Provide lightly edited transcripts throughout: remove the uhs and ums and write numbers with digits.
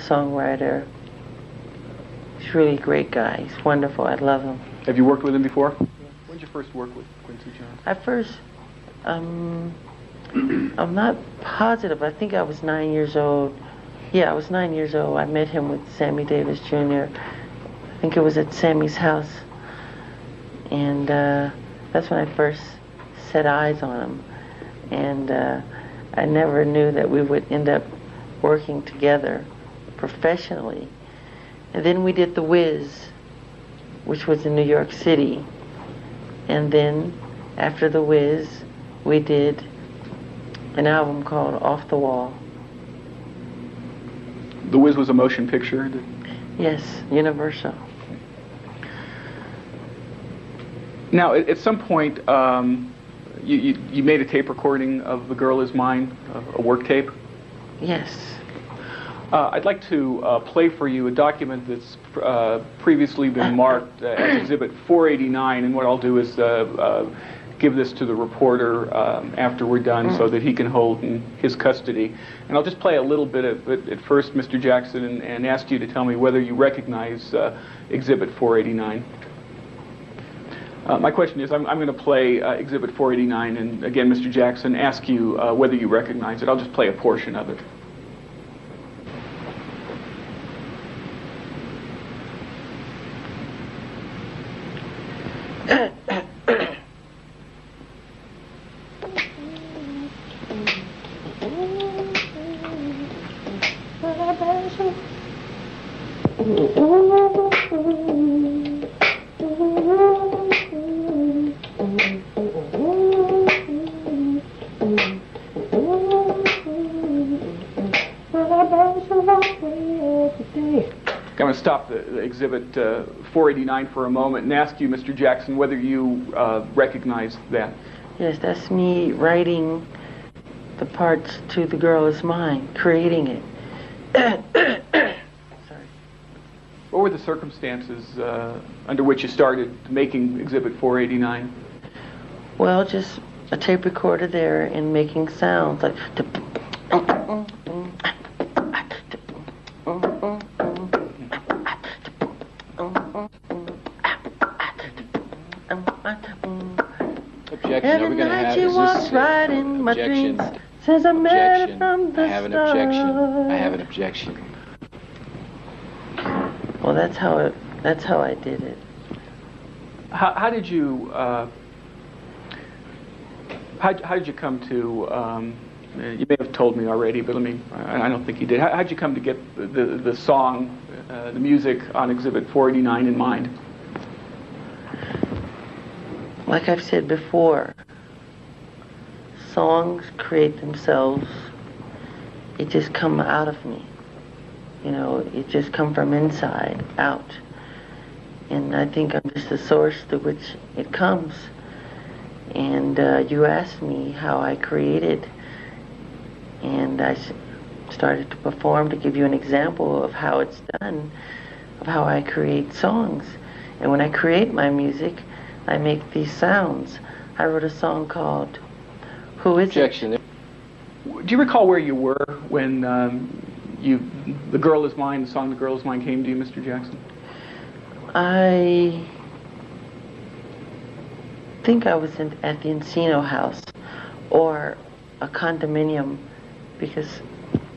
songwriter. He's really a great guy. He's wonderful. I love him. Have you worked with him before? Yeah. When did you first work with Quincy Jones? I first, I'm not positive. I think I was 9 years old. Yeah, I was 9 years old. I met him with Sammy Davis Jr. I think it was at Sammy's house. And that's when I first set eyes on him. And I never knew that we would end up working together professionally. And then we did The Wiz, which was in New York City. And then after The Wiz, we did an album called Off the Wall. The Wiz was a motion picture? Yes, Universal. Now, at some point, you made a tape recording of The Girl Is Mine, a work tape? Yes. I'd like to play for you a document that's previously been marked as Exhibit 489, and what I'll do is give this to the reporter after we're done so that he can hold in his custody. And I'll just play a little bit of it at first, Mr. Jackson, and ask you to tell me whether you recognize Exhibit 489. My question is, I'm going to play Exhibit 489, and again, Mr. Jackson, ask you whether you recognize it. I'll just play a portion of it. I'm going to stop the Exhibit 489 for a moment and ask you, Mr. Jackson, whether you recognize that. Yes, that's me writing the parts to The Girl Is Mine, creating it. Sorry. What were the circumstances under which you started making Exhibit 489? Well, just a tape recorder there and making sounds like... Objection. Are we going to have? Is this right in my objection? dreams, says I met her from the I have an objection. I have an objection. Well, that's how I did it. How did you how did you come to? You may have told me already, but I don't think you did. How did you come to get the song, the music on Exhibit 489 in mind? Like I've said before, songs create themselves. It just come out of me. You know, it just come from inside out. And I think I'm just the source through which it comes. And you asked me how I created, and I started to perform to give you an example of how it's done, of how I create songs. And when I create my music, I make these sounds. I wrote a song called Who Is Objection. It? Do you recall where you were when The Girl Is Mine, the song The Girl Is Mine came to you, Mr. Jackson? I think I was at the Encino house or a condominium, because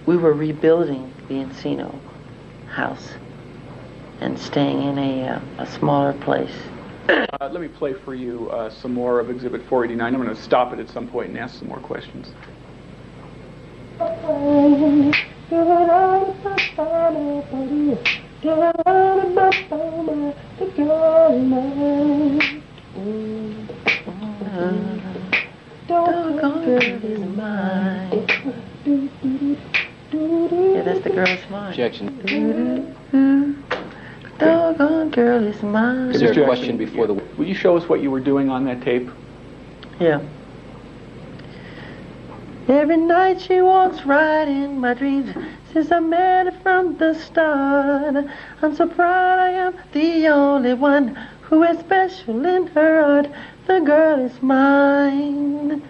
we were rebuilding the Encino house and staying in a smaller place. Let me play for you some more of Exhibit 489. I'm going to stop it at some point and ask some more questions. Yeah, that's The Girl Is Mine. Objection. Doggone girl is mine. Is there a question before the... Will you show us what you were doing on that tape? Yeah. Every night she walks right in my dreams. Since I met her from the start, I'm so proud I am the only one who is special in her heart. The girl is mine.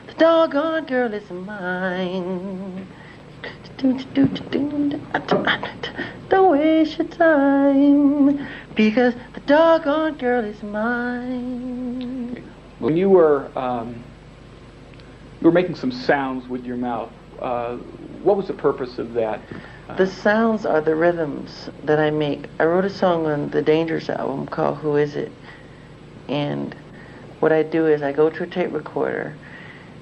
The doggone girl is mine. waste your time, because the doggone girl is mine. When you were making some sounds with your mouth, what was the purpose of that? The sounds are the rhythms that I make. I wrote a song on the Dangerous album called Who Is It? And what I do is I go to a tape recorder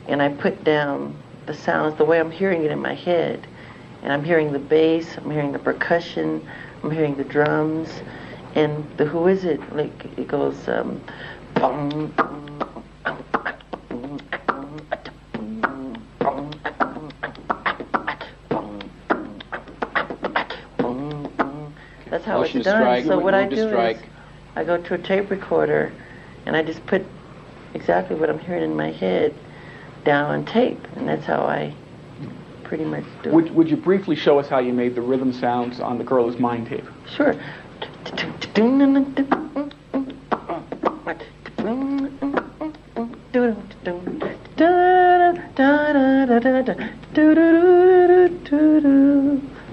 and I put down the sounds the way I'm hearing it in my head. And I'm hearing the bass, I'm hearing the percussion, I'm hearing the drums. And the Who Is It? Like, it goes, bum, that's how it's done. So what I do is I go to a tape recorder and I just put exactly what I'm hearing in my head down on tape, and that's how I pretty much do it. Would you briefly show us how you made the rhythm sounds on The Girl Is Mine tape? Sure.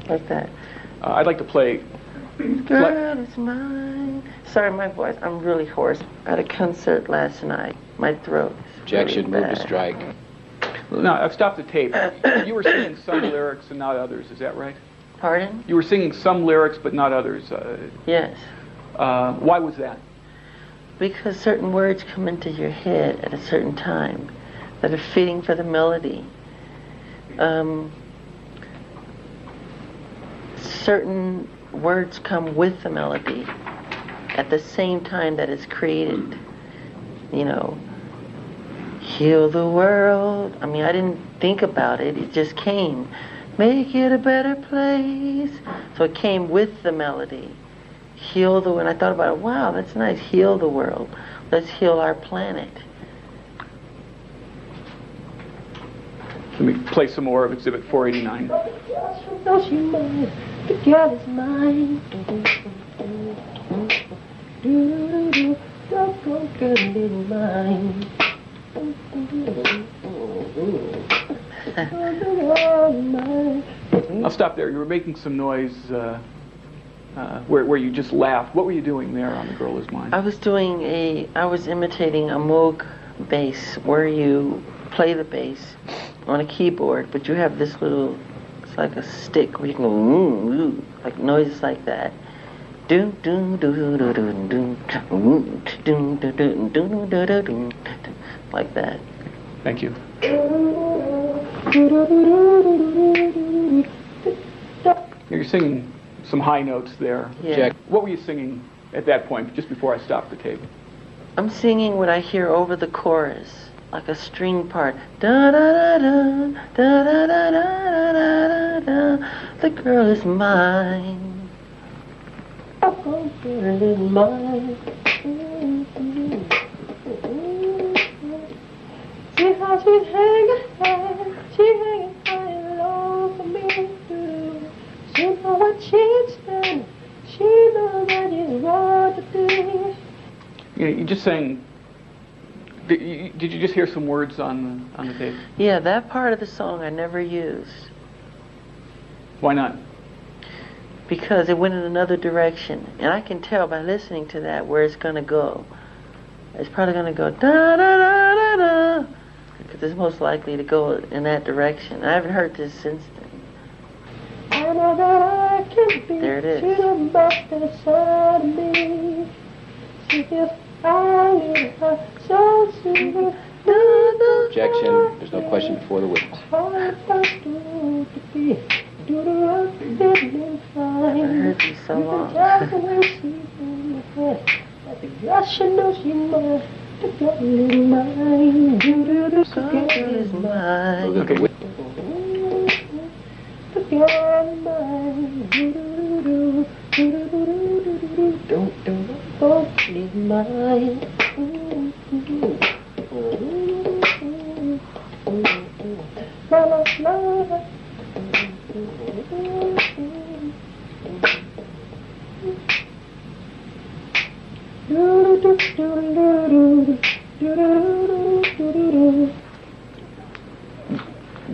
Like that. I'd like to play. Girl is mine. Sorry, my voice. I'm really hoarse. At a concert last night. My throat is Objection, really move to bad. strike. No, I've stopped the tape. You were singing some lyrics and not others, is that right? Pardon? You were singing some lyrics but not others. Yes. Why was that? Because certain words come into your head at a certain time that are fitting for the melody. Certain words come with the melody at the same time that it's created. You know, heal the world. I mean, I didn't think about it. It just came. Make it a better place. So it came with the melody. Heal the world. And I thought about it. Wow, that's nice. Heal the world. Let's heal our planet. Let me play some more of Exhibit 489. The girl is mine. I'll stop there. You were making some noise where you just laughed. What were you doing there on The Girl Is Mine? I was imitating a Moog bass where you play the bass on a keyboard, but you have this little, it's like a stick where you can go, like noises like that. Like that. Thank you. You're singing some high notes there. Yeah. Jack. What were you singing at that point, just before I stopped the tape? I'm singing what I hear over the chorus, like a string part. Da da da da da da da da da da. The girl is mine. The girl is mine. See how she's hanging high low for me. She know what she's done. She knows that it's what to do. You just sang. Did you just hear some words on the tape? Yeah, that part of the song I never used Why not? because it went in another direction, and I can tell by listening to that where it's gonna go. It's probably gonna go da da da da da, because it's most likely to go in that direction. I haven't heard this since then. I know that I can be. There it is. Objection, there's no question before the witness. I heard these so long. Okay.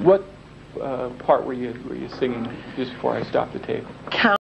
What part were you singing just before I stopped the tape? Count